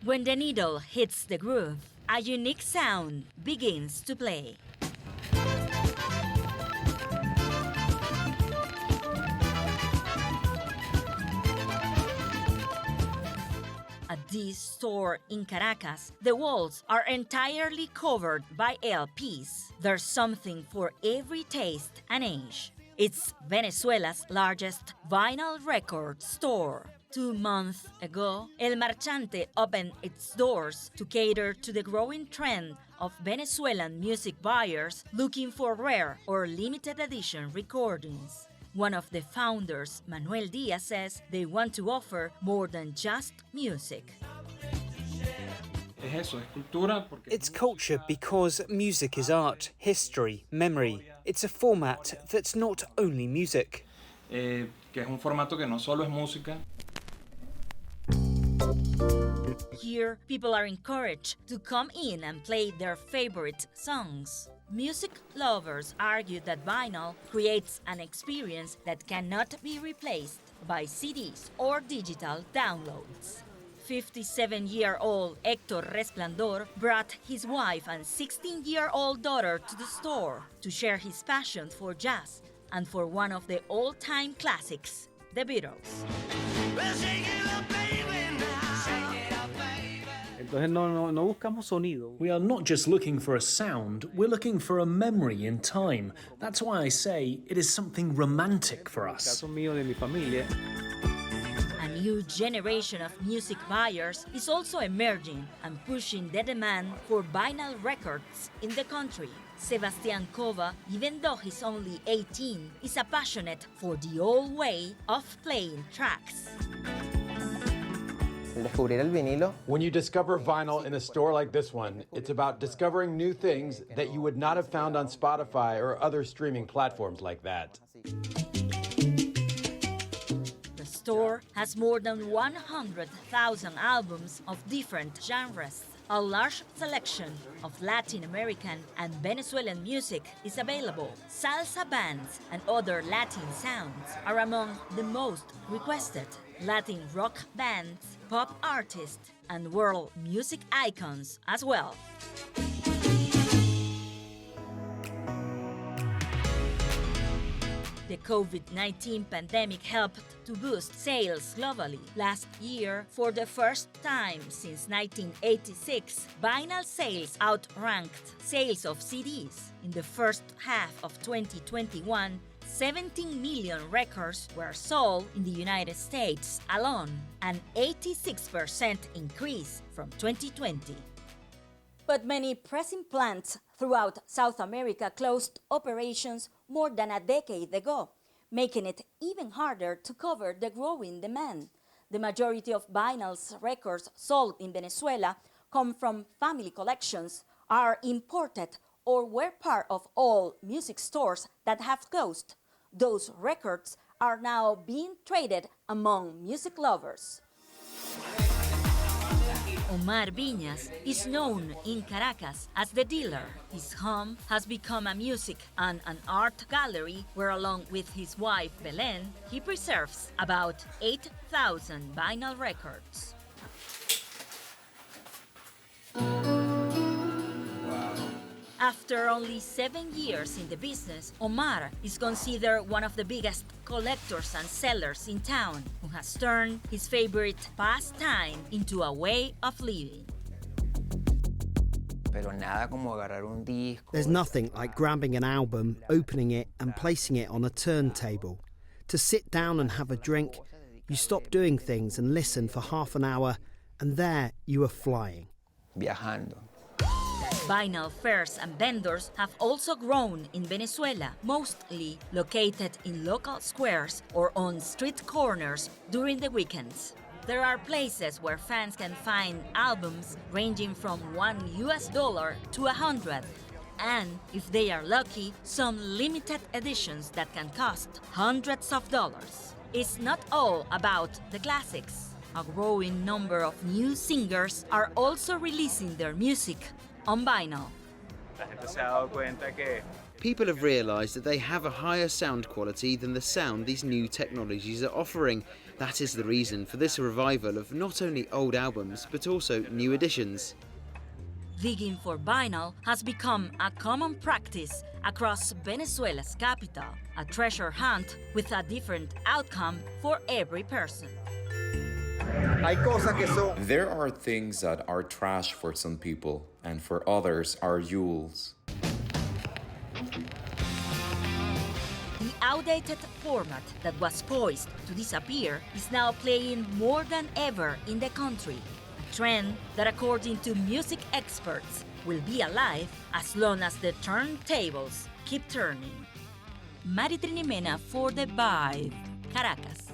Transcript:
When the needle hits the groove, a unique sound begins to play. At this store in Caracas, the walls are entirely covered by LPs. There's something for every taste and age. It's Venezuela's largest vinyl record store. 2 months ago, El Marchante opened its doors to cater to the growing trend of Venezuelan music buyers looking for rare or limited edition recordings. One of the founders, Manuel Diaz, says they want to offer more than just music. It's culture because music is art, history, memory. It's a format that's not only music. Que es un formato que no solo es música. Here, people are encouraged to come in and play their favorite songs. Music lovers argue that vinyl creates an experience that cannot be replaced by CDs or digital downloads. 57-year-old Héctor Resplandor brought his wife and 16-year-old daughter to the store to share his passion for jazz and for one of the all-time classics, the Beatles. We are not just looking for a sound, we're looking for a memory in time. That's why I say it is something romantic for us. A new generation of music buyers is also emerging and pushing the demand for vinyl records in the country. Sebastián Cova, even though he's only 18, is a passionate for the old way of playing tracks. When you discover vinyl in a store like this one, it's about discovering new things that you would not have found on Spotify or other streaming platforms like that. The store has more than 100,000 albums of different genres. A large selection of Latin American and Venezuelan music is available. Salsa bands and other Latin sounds are among the most requested. Latin rock bands, pop artists, and world music icons as well. The COVID-19 pandemic helped to boost sales globally. Last year, for the first time since 1986, vinyl sales outranked sales of CDs. In the first half of 2021, 17 million records were sold in the United States alone, an 86% increase from 2020. But many pressing plants throughout South America closed operations more than a decade ago, making it even harder to cover the growing demand. The majority of vinyl's records sold in Venezuela come from family collections, are imported, or were part of all music stores that have closed. Those records are now being traded among music lovers. Omar Viñas is known in Caracas as the dealer. His home has become a music and an art gallery where, along with his wife Belén, he preserves about 8,000 vinyl records. After only 7 years in the business, Omar is considered one of the biggest collectors and sellers in town, who has turned his favorite pastime into a way of living. There's nothing like grabbing an album, opening it and placing it on a turntable. To sit down and have a drink, you stop doing things and listen for half an hour, and there you are flying. Vinyl fairs and vendors have also grown in Venezuela, mostly located in local squares or on street corners during the weekends. There are places where fans can find albums ranging from $1 to 100, and if they are lucky, some limited editions that can cost hundreds of dollars. It's not all about the classics. A growing number of new singers are also releasing their music on vinyl. people have realised that they have a higher sound quality than the sound these new technologies are offering. That is the reason for this revival of not only old albums, but also new editions. Digging for vinyl has become a common practice across Venezuela's capital, a treasure hunt with a different outcome for every person. There are things that are trash for some people, and for others are jewels. The outdated format that was poised to disappear is now playing more than ever in the country, a trend that, according to music experts, will be alive as long as the turntables keep turning. Mari Trinimena for The Vibe, Caracas.